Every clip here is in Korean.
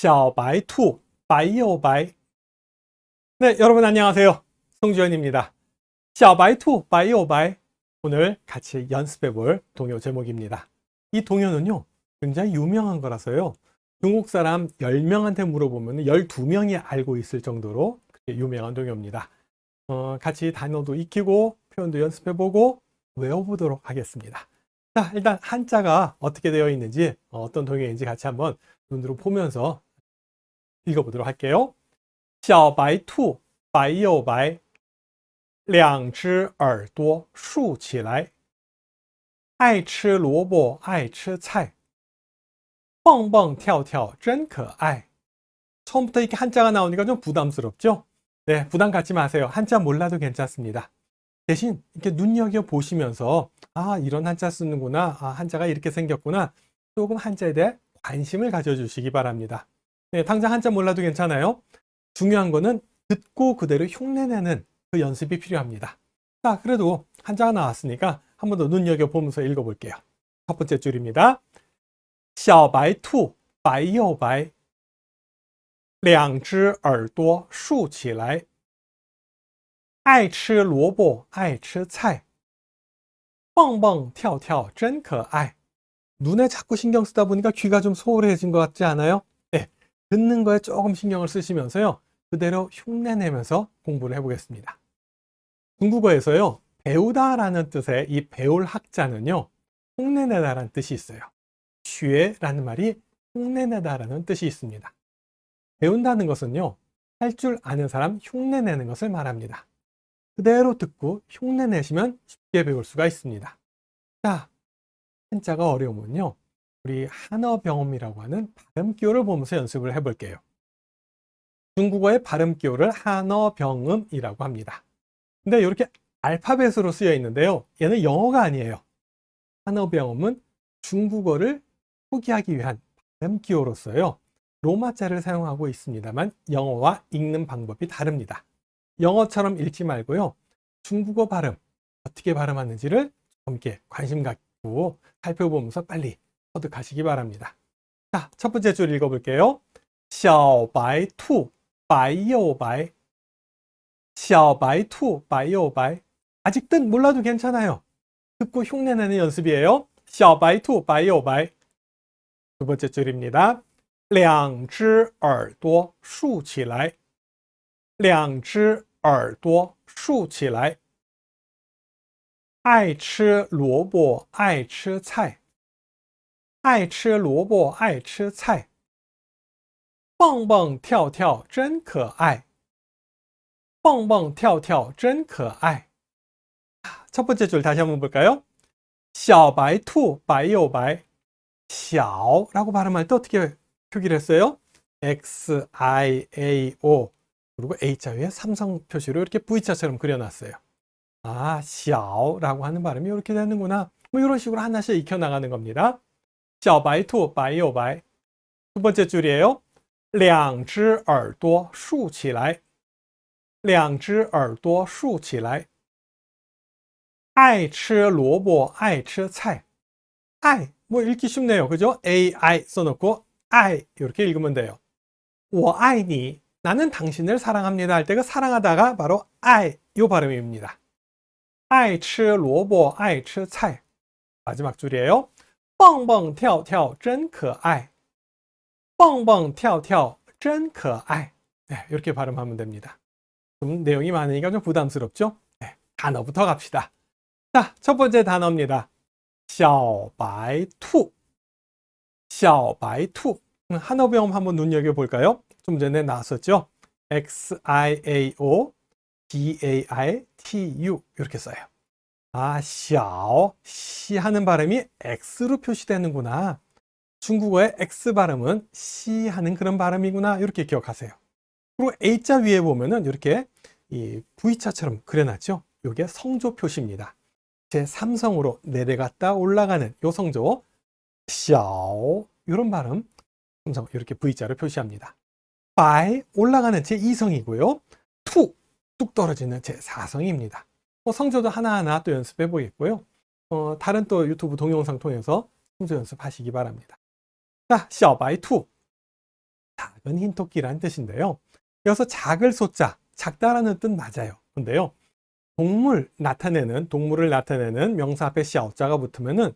샤오바이투 바이오바이. 네, 여러분 안녕하세요. 송주현입니다. 샤오바이투 바이오바이. 오늘 같이 연습해 볼 동요 제목입니다. 이 동요는요, 굉장히 유명한 거라서요. 중국 사람 10명한테 물어보면 12명이 알고 있을 정도로 그렇게 유명한 동요입니다. 같이 단어도 익히고 표현도 연습해 보고 외워보도록 하겠습니다. 자, 일단 한자가 어떻게 되어 있는지, 어떤 동요인지 같이 한번 눈으로 보면서 읽어보도록 할게요. 小白兔白又白，两只耳朵竖起来，爱吃萝卜爱吃菜，蹦蹦跳跳真可爱。 처음부터 이렇게 한자가 나오니까 좀 부담스럽죠? 네, 부담 갖지 마세요. 한자 몰라도 괜찮습니다. 대신 이렇게 눈여겨 보시면서 이런 한자 쓰는구나, 한자가 이렇게 생겼구나, 조금 한자에 대해 관심을 가져주시기 바랍니다. 네, 당장 한자 몰라도 괜찮아요. 중요한 거는 듣고 그대로 흉내내는 그 연습이 필요합니다. 자, 그래도 한자가 나왔으니까 한 번 더 눈여겨보면서 읽어볼게요. 첫 번째 줄입니다. 小白兔白又白，两只耳朵竖起来，爱吃萝卜爱吃菜，蹦蹦跳跳真可爱。 눈에 자꾸 신경 쓰다 보니까 귀가 좀 소홀해진 것 같지 않아요? 네, 듣는 거에 조금 신경을 쓰시면서요, 그대로 흉내내면서 공부를 해보겠습니다. 중국어에서요, 배우다라는 뜻의 이 배울 학자는요, 흉내내다라는 뜻이 있어요. 学라는 말이 흉내내다라는 뜻이 있습니다. 배운다는 것은요, 할 줄 아는 사람 흉내내는 것을 말합니다. 그대로 듣고 흉내내시면 쉽게 배울 수가 있습니다. 자, 한자가 어려우면요, 우리 한어병음이라고 하는 발음기호를 보면서 연습을 해볼게요. 중국어의 발음기호를 한어병음이라고 합니다. 근데 이렇게 알파벳으로 쓰여 있는데요, 얘는 영어가 아니에요. 한어병음은 중국어를 표기하기 위한 발음기호로서요, 로마자를 사용하고 있습니다만 영어와 읽는 방법이 다릅니다. 영어처럼 읽지 말고요, 중국어 발음 어떻게 발음하는지를 좀 이렇게 관심 갖고 살펴보면서 빨리 터득하시기 바랍니다. 자, 첫 번째 줄 읽어볼게요. 小白兔白又白，小白兔白又白。 아직 뜻 몰라도 괜찮아요. 듣고 흉내내는 연습이에요. 小白兔白又白。 두 번째 줄입니다. 两只耳朵竖起来，两只耳朵竖起来，爱吃萝卜爱吃菜，爱吃萝卜爱吃菜，蹦蹦跳跳真可爱，蹦蹦跳跳真可爱。 첫 번째 줄 다시 한번 볼까요? 小白兔白又白，小라고 발음할 때 어떻게 표기를 했어요? XIAO, 그리고 A자 위에 삼성 표시로 이렇게 V자처럼 그려놨어요. 小라고 하는 발음이 이렇게 되는구나, 뭐 이런 식으로 하나씩 익혀나가는 겁니다. 小白兔白又白。 두 번째 줄이에요. 两只耳朵竖起来，两只耳朵竖起来，爱吃萝卜爱吃菜。 爱, 뭐 읽기 쉽네요, 그죠? AI 써놓고 I 이렇게 읽으면 돼요. 我爱你, 나는 당신을 사랑합니다 할 때가 사랑하다가 바로 I, 이 발음입니다. 爱吃萝卜爱吃菜。 마지막 줄이에요. 蹦蹦跳跳真可爱，蹦蹦跳跳真可爱。 네, 이렇게 발음하면 됩니다. 좀 내용이 많으니까 좀 부담스럽죠? 네, 단어부터 갑시다. 자, 첫 번째 단어입니다. 小白兔。 小白兔. 한어병음 한번 눈여겨볼까요? 좀 전에 나왔었죠? XIAO BAITU 이렇게 써요. 小, 시 하는 발음이 X로 표시되는구나. 중국어의 X 발음은 시 하는 그런 발음이구나, 이렇게 기억하세요. 그리고 A자 위에 보면은 이렇게 이 V자처럼 그려놨죠? 이게 성조 표시입니다. 제 3성으로 내려갔다 올라가는 요 성조, 小, 이런 발음, 삼성 이렇게 V자로 표시합니다. 白, 올라가는 제 2성이고요. 2, 뚝 떨어지는 제 4성입니다. 성조도 하나하나 또 연습해 보겠고요. 다른 또 유튜브 동영상 통해서 성조 연습하시기 바랍니다. 자, 小白兔. 작은 흰 토끼라는 뜻인데요. 여기서 작을 소자, 작다라는 뜻 맞아요. 근데요, 동물을 나타내는 명사 앞에 샤오자가 붙으면은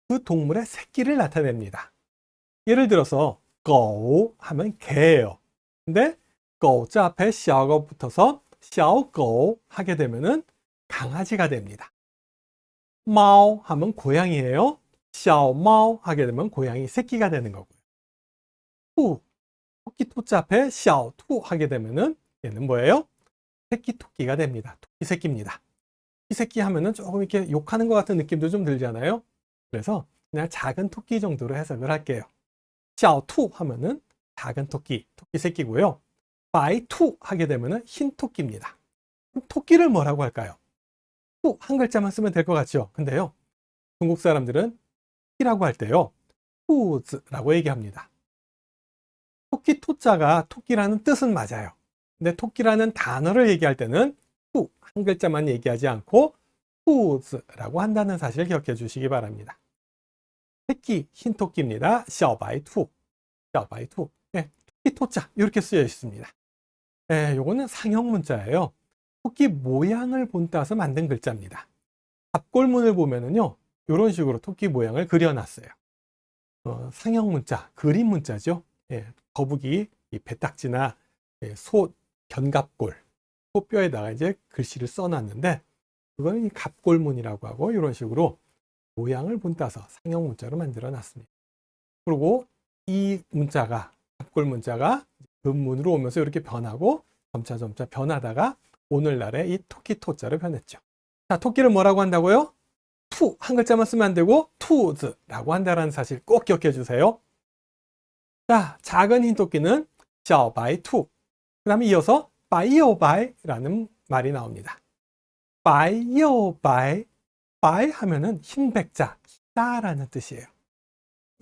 그 동물의 새끼를 나타냅니다. 예를 들어서 고 하면 개예요. 근데 고자 앞에 샤오가 붙어서 샤오고 하게 되면은 강아지가 됩니다. 마오 하면 고양이에요. 샤오마오 하게 되면 고양이 새끼가 되는 거고요. 투, 토끼 토자 앞에 샤오투 하게 되면은 얘는 뭐예요? 새끼 토끼가 됩니다. 토끼 새끼입니다. 이 새끼 하면은 조금 이렇게 욕하는 것 같은 느낌도 좀 들잖아요. 그래서 그냥 작은 토끼 정도로 해석을 할게요. 샤오투 하면은 작은 토끼, 토끼 새끼고요. 바이투 하게 되면은 흰 토끼입니다. 토끼를 뭐라고 할까요? 투 한 글자만 쓰면 될 것 같죠? 근데요, 중국 사람들은 토끼라고 할 때요, 투즈라고 얘기합니다. 토끼 토자가 토끼라는 뜻은 맞아요. 근데 토끼라는 단어를 얘기할 때는 투 한 글자만 얘기하지 않고 투즈라고 한다는 사실 기억해 주시기 바랍니다. 새끼 흰 토끼입니다. 샤오바이투, 샤오바이투. 네, 토끼 토자 이렇게 쓰여 있습니다. 네, 요거는 상형 문자예요. 토끼 모양을 본따서 만든 글자입니다. 갑골문을 보면은요, 이런 식으로 토끼 모양을 그려놨어요. 상형 문자, 그림 문자죠. 예, 거북이 이 배딱지나 소 견갑골, 소뼈에다가 이제 글씨를 써놨는데, 그거는 이 갑골문이라고 하고 이런 식으로 모양을 본따서 상형 문자로 만들어 놨습니다. 그리고 이 문자가, 갑골 문자가 금문으로 오면서 이렇게 변하고 점차 변하다가 오늘날의 이 토끼 토자로 변했죠. 자, 토끼를 뭐라고 한다고요? 투 한 글자만 쓰면 안 되고 투즈라고 한다는 사실 꼭 기억해 주세요. 자, 작은 흰 토끼는 샤오바이투. 그 다음에 이어서 바이오바이라는 말이 나옵니다. 바이오바이, 바이 하면은 흰백자, 희다라는 뜻이에요.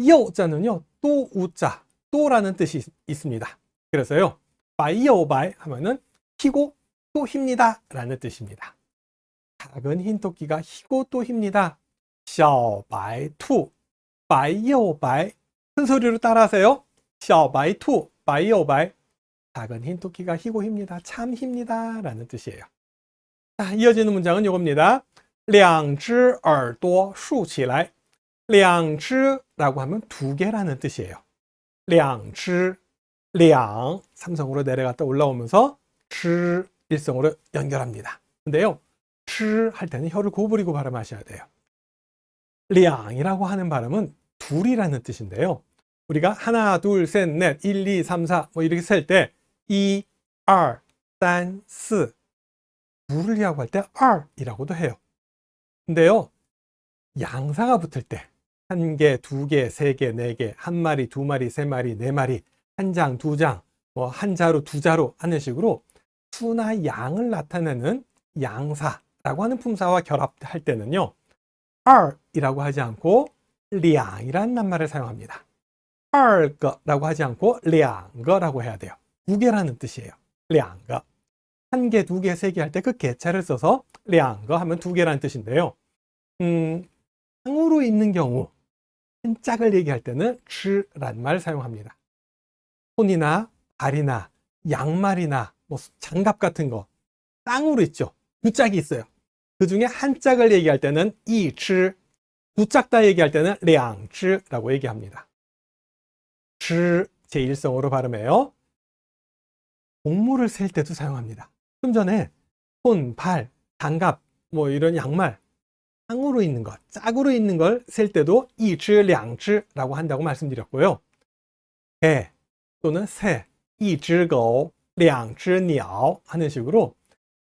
여자는요, 또 우자, 또라는 뜻이 있습니다. 그래서요, 바이오바이 하면은 희고 또 힙니다 라는 뜻입니다. 작은 흰 토끼가 희고 또 힙니다. 샤오바이투, 바이오바이. 큰 소리로 따라하세요. 샤오바이투, 바이오바이. 작은 흰 토끼가 희고 힙니다. 참 힙니다 라는 뜻이에요. 자, 이어지는 문장은 이겁니다. 两只耳朵竖起来. 两只라고 하면 두 개라는 뜻이에요. 两只, 两 삼성으로 내려갔다 올라오면서 知 일성으로 연결합니다. 근데요, 知 할 때는 혀를 구부리고 발음하셔야 돼요. 两이라고 하는 발음은 둘이라는 뜻인데요, 우리가 하나, 둘, 셋, 넷, 1, 2, 3, 4 뭐 이렇게 셀 때 2, 2, 3, 4 둘을 이라고 할 때 2이라고도 해요. 근데요, 양사가 붙을 때 한 개, 두 개, 세 개, 네 개, 한 마리, 두 마리, 세 마리, 네 마리, 한 장, 두 장, 뭐 한 자루, 두 자루 하는 식으로 수나 양을 나타내는 양사라고 하는 품사와 결합할 때는요, 2이라고 하지 않고 2이라는 낱말을 사용합니다. 2个라고 하지 않고 2个라고 해야 돼요. 두 개라는 뜻이에요. 2个. 한 개, 두 개, 세 개 할 때 그 개차를 써서 2个 하면 두 개라는 뜻인데요. 상으로 있는 경우 한 짝을 얘기할 때는 知라는 말을 사용합니다. 손이나 발이나 양말이나 뭐 장갑 같은 거 쌍으로 있죠. 두 짝이 있어요. 그 중에 한 짝을 얘기할 때는 一只, 두 짝 다 얘기할 때는 两只라고 얘기합니다. 知 제1성으로 발음해요. 곡물을 셀 때도 사용합니다. 좀 전에 손, 발, 장갑, 뭐 이런 양말 쌍으로 있는 것, 짝으로 있는 걸 셀 때도 一只, 两只라고 한다고 말씀드렸고요. 개 또는 새, 一只狗, 两只鸟하는 식으로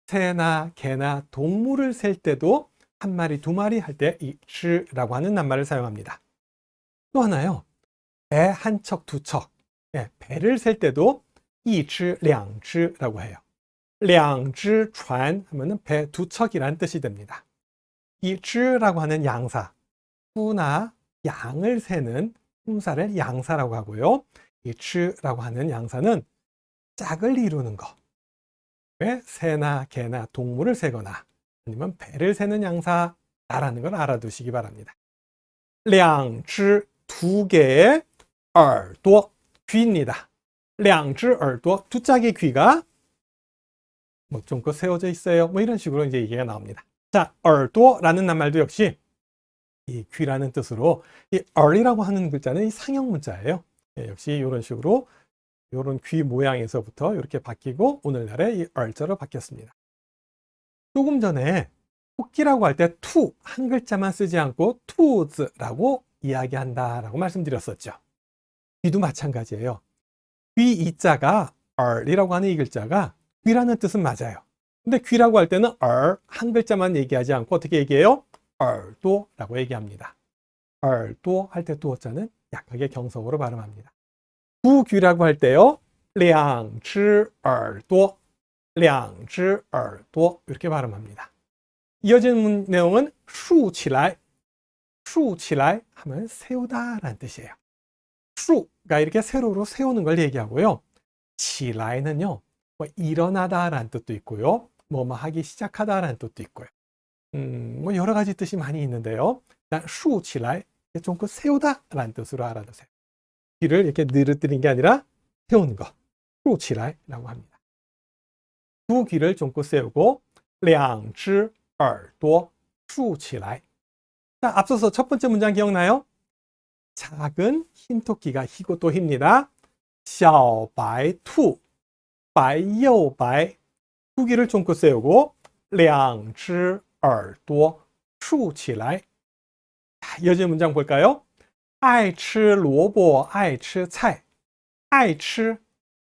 새나 개나 동물을 셀 때도 한 마리, 두 마리 할 때 一只라고 하는 낱말을 사용합니다. 또 하나요. 배 한 척, 두 척. 예, 배를 셀 때도 一只, 两只라고 해요. 两只船하면은 배 두 척이라는 뜻이 됩니다. 一只라고 하는 양사, 수나 양을 세는 품사를 양사라고 하고요. 一只라고 하는 양사는 짝을 이루는 거. 왜 새나 개나 동물을 세거나 아니면 배를 세는 양사라는 걸 알아두시기 바랍니다. 两只, 두 개의 耳朵, 귀입니다. 两只耳朵, 두 짝의 귀가 뭐 쫑긋 세워져 있어요. 뭐 이런 식으로 이제 얘기가 나옵니다. 자,耳朵라는 낱말도 역시 이 귀라는 뜻으로 이 얼이라고 하는 글자는 이 상형 문자예요. 예, 역시 이런 식으로 이런 귀 모양에서부터 이렇게 바뀌고 오늘날에 이 얼자로 바뀌었습니다. 조금 전에 토끼라고 할 때 투 한 글자만 쓰지 않고 투즈라고 이야기한다라고 말씀드렸었죠. 귀도 마찬가지예요. 귀 이자가 얼이라고 하는 이 글자가 귀라는 뜻은 맞아요. 근데 귀라고 할 때는 얼 한 글자만 얘기하지 않고 어떻게 얘기해요? 얼도라고 얘기합니다. 얼도 할 때 또자는 약하게 경성으로 발음합니다. 두 귀라고 할 때요, 两只耳朵, 两只耳朵 이렇게 발음합니다. 이어지는 내용은 竖起来, 竖起来 하면 세우다라는 뜻이에요. 竖가 이렇게 세로로 세우는 걸 얘기하고요. 起来는요, 뭐 일어나다라는 뜻도 있고요, 뭐 하기 시작하다라는 뜻도 있고요. 뭐 여러 가지 뜻이 많이 있는데요. 일단 竖起来 좀 그 세우다라는 뜻으로 알아두세요. 귀를 이렇게 늘어뜨린 게 아니라 세우는 거, 竖起来라고 합니다. 두 귀를 쫑긋 세우고 两只耳朵竖起来. 자, 앞서서 첫 번째 문장 기억나요? 작은 흰토끼가 희고 또 힙니다. 小白兔, 白又白, 두 귀를 쫑긋 세우고 两只耳朵竖起来. 이어지는 문장 볼까요? 爱吃萝卜爱吃菜. 爱吃,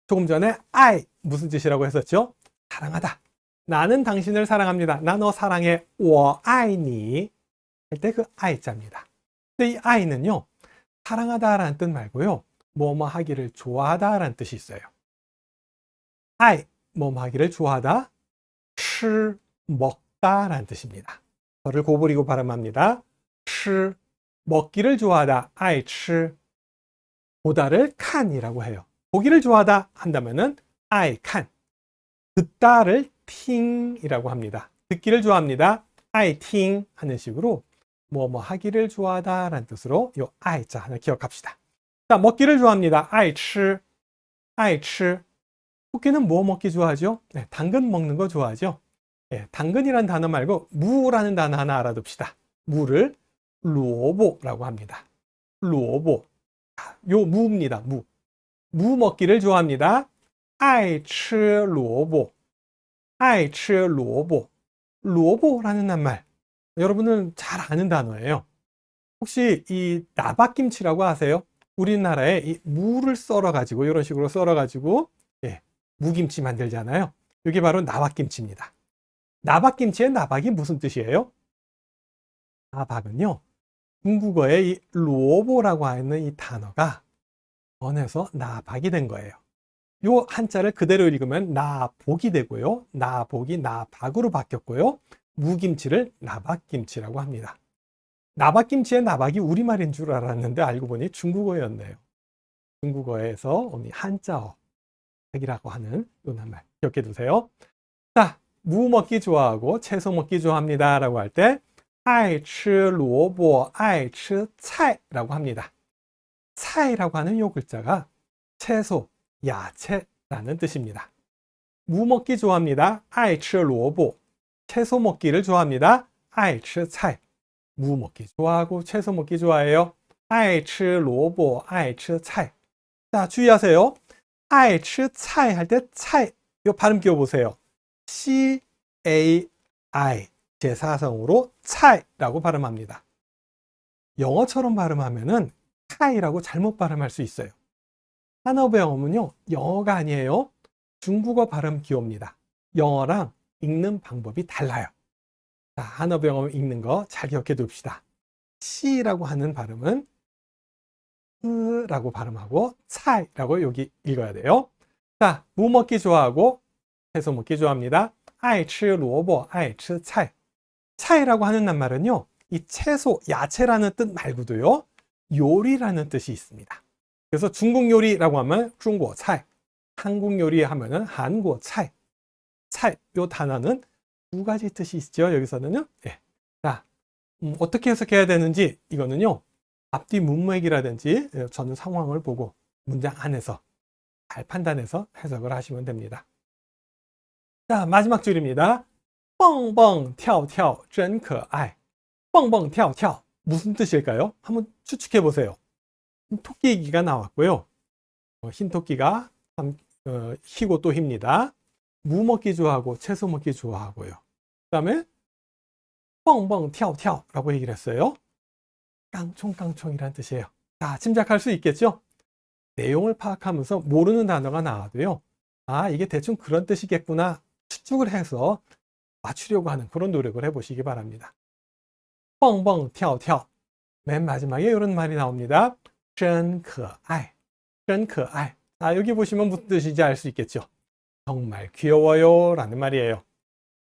조금 전에 I 무슨 뜻이라고 했었죠? 사랑하다. 나는 당신을 사랑합니다. 나 너 사랑해. 我爱你 할 때 그 I자입니다. 근데 이 I는요, 사랑하다라는 뜻 말고요, 뭐뭐 하기를 좋아하다라는 뜻이 있어요. I, 뭐뭐 하기를 좋아하다, 吃, 먹다라는 뜻입니다. 저를 고부리고 발음합니다. 吃, 먹기를 좋아하다, 爱吃. 보다를 칸이라고 해요. 보기를 좋아하다 한다면은 爱看. 듣다를 팅이라고 합니다. 듣기를 좋아합니다. 爱听 하는 식으로 뭐뭐 하기를 좋아하다라는 뜻으로 요 아이자 하나 기억합시다. 자, 먹기를 좋아합니다. 爱吃, 爱吃. 토끼는 뭐 먹기 좋아하죠? 네, 당근 먹는 거 좋아하죠? 네, 당근이라는 단어 말고 무라는 단어 하나 알아둡시다. 무를 루오보라고 합니다. 루오보. 요 무입니다. 무. 무 먹기를 좋아합니다. 爱吃萝卜, 爱吃萝卜. 루오보라는 낱말. 여러분은 잘 아는 단어예요. 혹시 이 나박김치라고 아세요? 우리나라에 이 무를 썰어가지고 이런 식으로 썰어가지고 예, 무김치 만들잖아요. 이게 바로 나박김치입니다. 나박김치의 나박이 무슨 뜻이에요? 나박은요, 중국어의 이 루오보라고 하는 이 단어가 번해서 나박이 된 거예요. 요 한자를 그대로 읽으면 나복이 되고요, 나복이 나박으로 바뀌었고요, 무김치를 나박김치라고 합니다. 나박김치의 나박이 우리말인 줄 알았는데 알고 보니 중국어였네요. 중국어에서 한자어 이라고 하는 요 낱말 기억해 두세요. 자, 무 먹기 좋아하고 채소 먹기 좋아합니다 라고 할 때 爱吃萝卜爱吃菜라고 합니다. 菜라고 하는 요 글자가 채소, 야채라는 뜻입니다. 무 먹기 좋아합니다. 爱吃萝卜. 채소 먹기를 좋아합니다. 爱吃菜. 무 먹기 좋아하고 채소 먹기 좋아해요. 爱吃萝卜爱吃菜. 자, 주의하세요. 爱吃菜할 때 菜, 요 발음 끼워보세요. C-A-I 제사성으로 菜라고 발음합니다. 영어처럼 발음하면은 카이라고 잘못 발음할 수 있어요. 한어부 영어는요, 영어가 아니에요. 중국어 발음 기호입니다. 영어랑 읽는 방법이 달라요. 자, 한어부 영어 읽는 거 잘 기억해 둡시다. C라고 하는 발음은 라고 발음하고 차이라고 여기 읽어야 돼요. 자, 무 먹기 좋아하고 채소 먹기 좋아합니다. 爱吃萝卜爱吃菜. 차이라고 하는 낱말은요, 이 채소, 야채라는 뜻 말고도요, 요리라는 뜻이 있습니다. 그래서 중국 요리라고 하면 중국 차이, 한국 요리 하면은 한국 차이. 차이, 요 단어는 두 가지 뜻이 있죠. 여기서는요. 예. 자, 어떻게 해석해야 되는지 이거는요, 앞뒤 문맥이라든지 저는 상황을 보고 문장 안에서 잘 판단해서 해석을 하시면 됩니다. 자, 마지막 줄입니다. 뻥뻥跳跳真可爱. 뻥뻥跳跳. 무슨 뜻일까요? 한번 추측해 보세요. 토끼 얘기가 나왔고요. 흰 토끼가 희고 또 힙니다. 무 먹기 좋아하고 채소 먹기 좋아하고요. 그 다음에 뻥뻥跳跳라고 얘기를 했어요. 깡총깡총이라는 뜻이에요. 자, 짐작할 수 있겠죠? 내용을 파악하면서 모르는 단어가 나와도요. 아, 이게 대충 그런 뜻이겠구나 추측을 해서 맞추려고 하는 그런 노력을 해보시기 바랍니다. 뻥뻥跳跳. 맨 마지막에 이런 말이 나옵니다. 真可爱. 真可爱. 자, 여기 보시면 무슨 뜻인지 알 수 있겠죠? 정말 귀여워요 라는 말이에요.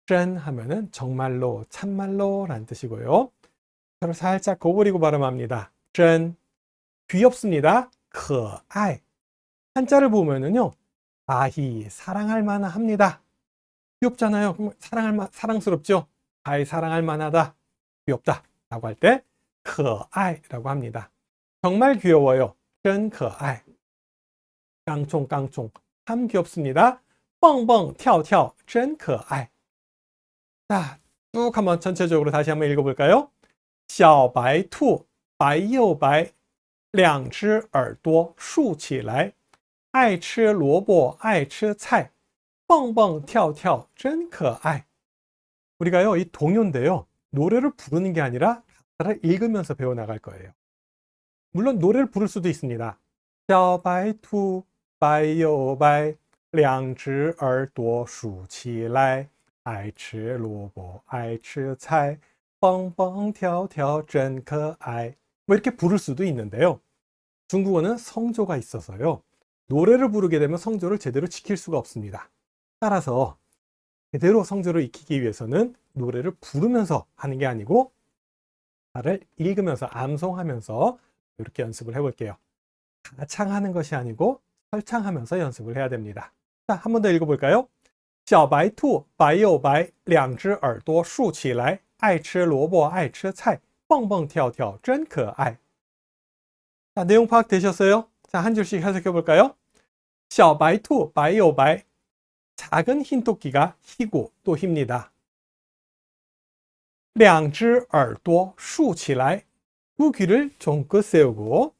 真 하면은 정말로, 참말로 라는 뜻이고요. 저를 살짝 거부리고 발음합니다. 真 귀엽습니다. 可爱 한자를 보면은요. 아히 사랑할 만합니다. 귀엽잖아요. 그럼 사랑스럽죠? 아이 사랑할 만하다. 귀엽다 라고 할 때 可爱라고 합니다. 정말 귀여워요. 真可爱 깡총깡총 참 귀엽습니다. 蹦蹦跳跳真可爱. 자, 쭉 한번 전체적으로 다시 한번 읽어볼까요? 小白兔白又白两只耳朵竖起来爱吃萝卜爱吃菜蹦蹦跳跳真可爱. 우리가요, 이 동요인데요. 노래를 부르는 게 아니라 가사를 읽으면서 배워나갈 거예요. 물론 노래를 부를 수도 있습니다. 小白兔白又白两只耳朵竖起来爱吃萝卜爱吃菜蹦蹦跳跳真可爱. 뭐 이렇게 부를 수도 있는데요. 중국어는 성조가 있어서요. 노래를 부르게 되면 성조를 제대로 지킬 수가 없습니다. 따라서 제대로 성조를 익히기 위해서는 노래를 부르면서 하는 게 아니고 가사를 읽으면서 암송하면서 이렇게 연습을 해볼게요. 가창하는 것이 아니고 설창하면서 연습을 해야 됩니다. 자, 한 번 더 읽어볼까요? 小白兔白又白两只耳朵竖起来爱吃萝卜爱吃菜蹦蹦跳跳真可爱. 자, 내용 파악 되셨어요? 자, 한 줄씩 해석해 볼까요? 小白兔白又白 작은 흰 토끼가 희고 또 힙니다. 两只耳朵竖起来 두 귀를 종긋 세우고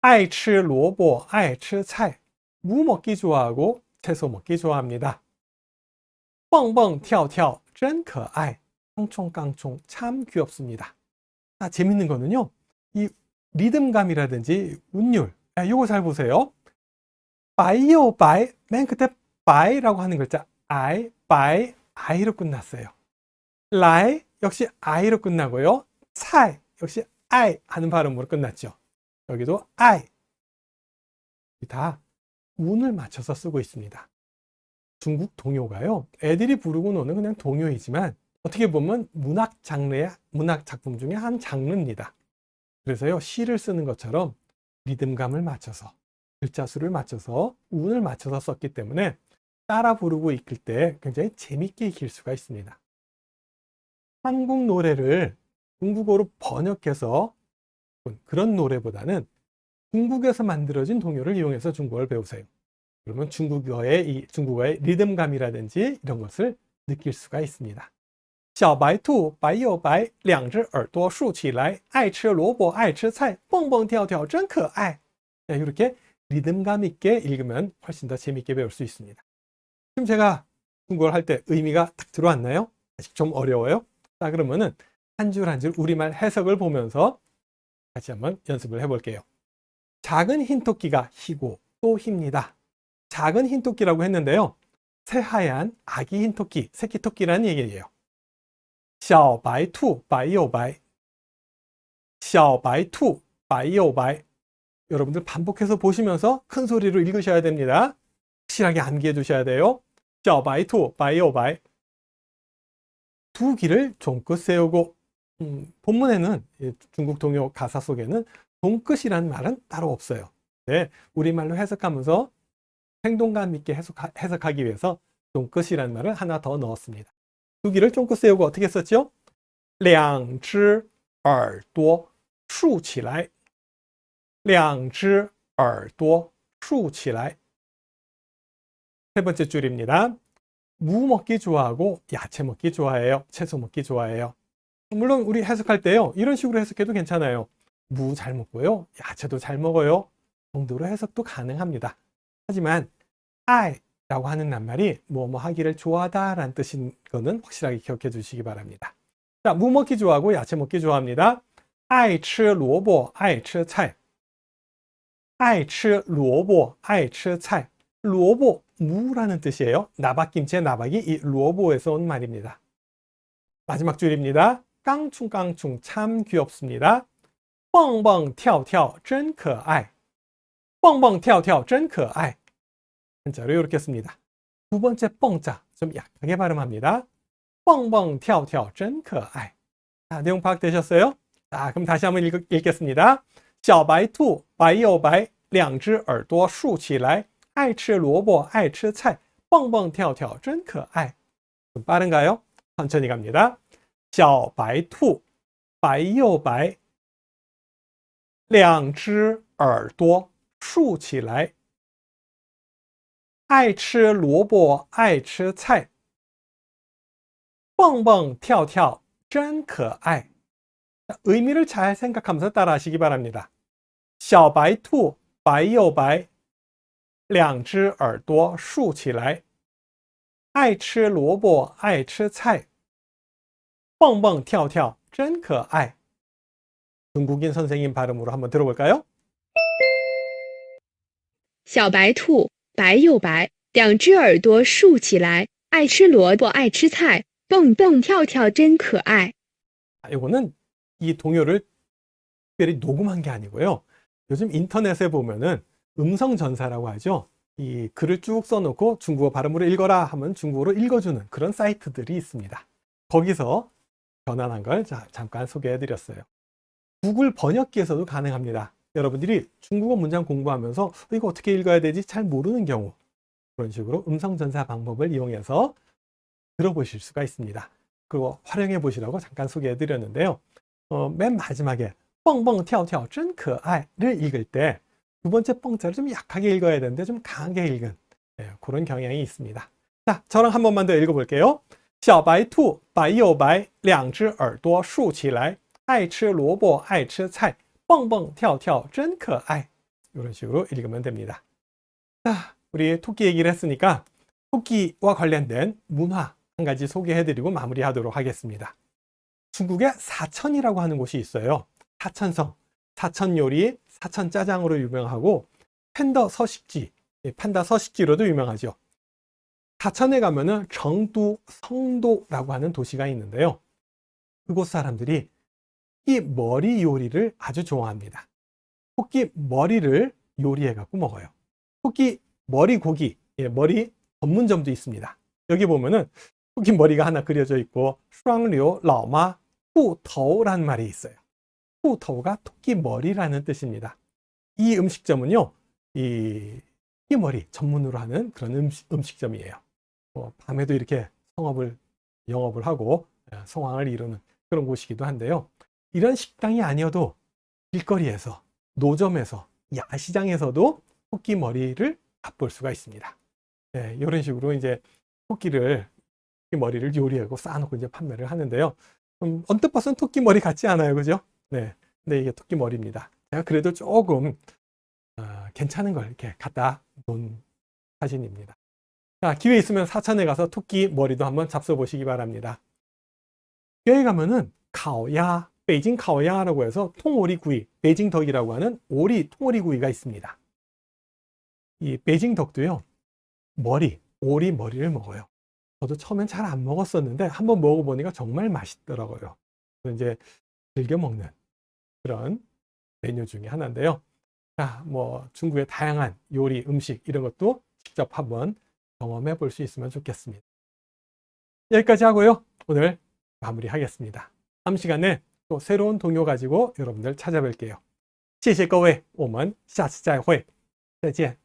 爱吃萝卜爱吃菜 무 먹기 좋아하고 채소 먹기 좋아합니다. 蹦蹦跳跳真可爱 깡총깡총 참 귀엽습니다. 아, 재밌는 거는요. 이 리듬감이라든지 운율 이거 잘 보세요. 白又白 맨 끝에 白라고 하는 글자 I, 白 I로 끝났어요. 来 역시 I로 끝나고요. 菜 역시 I 하는 발음으로 끝났죠. 여기도 I 다 운을 맞춰서 쓰고 있습니다. 중국 동요가요. 애들이 부르고 노는 그냥 동요이지만 어떻게 보면 문학 장르의 문학 작품 중에 한 장르입니다. 그래서요. 시를 쓰는 것처럼 리듬감을 맞춰서 글자 수를 맞춰서 운을 맞춰서 썼기 때문에 따라 부르고 익힐 때 굉장히 재밌게 익힐 수가 있습니다. 한국 노래를 중국어로 번역해서 그런 노래보다는 중국에서 만들어진 동요를 이용해서 중국어를 배우세요. 그러면 중국어의 리듬감이라든지 이런 것을 느낄 수가 있습니다. 小白兔白又白两只耳朵竖起来爱吃萝卜爱吃菜蹦蹦跳跳真可爱. 이렇게 리듬감 있게 읽으면 훨씬 더 재밌게 배울 수 있습니다. 지금 제가 중국어를 할 때 의미가 딱 들어왔나요? 아직 좀 어려워요? 자, 그러면은 한 줄 한 줄 우리말 해석을 보면서 다시 한번 연습을 해볼게요. 작은 흰토끼가 희고 또 힙니다. 작은 흰토끼라고 했는데요. 새하얀 아기 흰토끼, 새끼 토끼라는 얘기예요. 小白兔白又白小白兔白又白 여러분들 반복해서 보시면서 큰 소리로 읽으셔야 됩니다. 확실하게 암기해 두셔야 돼요. 小白兔白又白 두 귀를 종긋 세우고 본문에는 중국 동요 가사 속에는 종긋이라는 말은 따로 없어요. 네, 우리말로 해석하면서 생동감 있게 해석하기 위해서 종긋이라는 말을 하나 더 넣었습니다. 두 귀를 쫑긋 세우고 어떻게 썼죠? 两只耳朵竖起来两只耳朵竖起来. 세 번째 줄입니다. 무 먹기 좋아하고 야채 먹기 좋아해요. 채소 먹기 좋아해요. 물론 우리 해석할 때요, 이런 식으로 해석해도 괜찮아요. 무 잘 먹고요, 야채도 잘 먹어요 정도로 해석도 가능합니다. 하지만 아이라고 하는 낱말이 뭐뭐 하기를 좋아하다 라는 뜻인 거는 확실하게 기억해 주시기 바랍니다. 자, 무 먹기 좋아하고 야채 먹기 좋아합니다. 爱吃萝卜爱吃菜爱吃萝卜爱吃菜 萝卜, 무라는 뜻이에요. 나박김치의 나박이 이 萝卜에서 온 말입니다. 마지막 줄입니다. 깡충깡충 참 귀엽습니다. 蹦蹦跳跳真可爱蹦蹦跳跳真可爱 한자로 이렇게 씁니다. 두 번째 뻥자 좀 약하게 발음합니다. 蹦蹦跳跳真可爱 자, 내용 파악되셨어요? 자, 그럼 다시 한번 읽겠습니다. 小白兔白又白两只耳朵竖起来爱吃萝卜爱吃菜蹦蹦跳跳真可爱 좀 빠른가요? 천천히 갑니다. 小白兔白又白两只耳朵竖起来爱吃萝卜爱吃菜蹦蹦跳跳真可爱 의미를 잘 생각하면서 따라 하시기 바랍니다. 小白兔白又白两只耳朵竖起来爱吃萝卜爱吃菜蹦蹦跳跳真可爱 중국인 선생님 발음으로 한번 들어볼까요? 小白兔白又白两只耳朵竖起来爱吃萝卜爱吃菜蹦蹦跳跳真可爱 이거는 이 동요를 특별히 녹음한 게 아니고요. 요즘 인터넷에 보면은 음성 전사라고 하죠. 이 글을 쭉 써놓고 중국어 발음으로 읽어라 하면 중국어로 읽어주는 그런 사이트들이 있습니다. 거기서 변환한 걸 잠깐 소개해 드렸어요. 구글 번역기에서도 가능합니다. 여러분들이 중국어 문장 공부하면서 이거 어떻게 읽어야 되지 잘 모르는 경우 그런 식으로 음성 전사 방법을 이용해서 들어보실 수가 있습니다. 그거 활용해 보시라고 잠깐 소개해 드렸는데요. 맨 마지막에 뻥뻥跳跳真可爱를 읽을 때 두 번째 뻥자를 좀 약하게 읽어야 되는데 좀 강하게 읽은 그런 경향이 있습니다. 자, 저랑 한 번만 더 읽어볼게요. 小白兔白又白两只耳朵竖起来爱吃萝卜爱吃菜蹦蹦跳跳真可爱 이런 식으로 읽으면 됩니다. 자, 우리 토끼 얘기를 했으니까 토끼와 관련된 문화 한 가지 소개해드리고 마무리하도록 하겠습니다. 중국에 사천이라고 하는 곳이 있어요. 사천성, 사천요리, 사천짜장으로 유명하고 판다 서식지로도 유명하죠. 사천에 가면은 정도, 성도라고 하는 도시가 있는데요. 그곳 사람들이 토끼 머리 요리를 아주 좋아합니다. 토끼 머리를 요리해 갖고 먹어요. 토끼 머리 고기, 머리 전문점도 있습니다. 여기 보면은 토끼 머리가 하나 그려져 있고 슈앙류 라오마 후터우라는 말이 있어요. 후터우가 토끼 머리라는 뜻입니다. 이 음식점은요, 이 토끼 머리 전문으로 하는 그런 음식점이에요. 밤에도 이렇게 영업을 하고 성황을 이루는 그런 곳이기도 한데요. 이런 식당이 아니어도 길거리에서, 노점에서, 야시장에서도 토끼 머리를 맛볼 수가 있습니다. 이런 식으로 이제 토끼 머리를 요리하고 쌓아놓고 이제 판매를 하는데요. 언뜻 봐서는 토끼 머리 같지 않아요, 그죠? 네, 근데 이게 토끼 머리입니다. 제가 그래도 조금 괜찮은 걸 이렇게 갖다 놓은 사진입니다. 자, 기회 있으면 사천에 가서 토끼 머리도 한번 잡숴보시기 바랍니다. 여기 가면은 카오야, 베이징 카오야라고 해서 통오리구이, 베이징 덕이라고 하는 통오리구이가 있습니다. 이 베이징 덕도요, 오리 머리를 먹어요. 저도 처음엔 잘 안 먹었었는데 한번 먹어보니까 정말 맛있더라고요. 이제 즐겨 먹는 그런 메뉴 중에 하나인데요. 자, 뭐 중국의 다양한 요리, 음식 이런 것도 직접 한번 경험해 볼 수 있으면 좋겠습니다. 여기까지 하고요. 오늘 마무리하겠습니다. 다음 시간에 또 새로운 동요 가지고 여러분들 찾아뵐게요. 谢谢各位，我们下次再会，再见。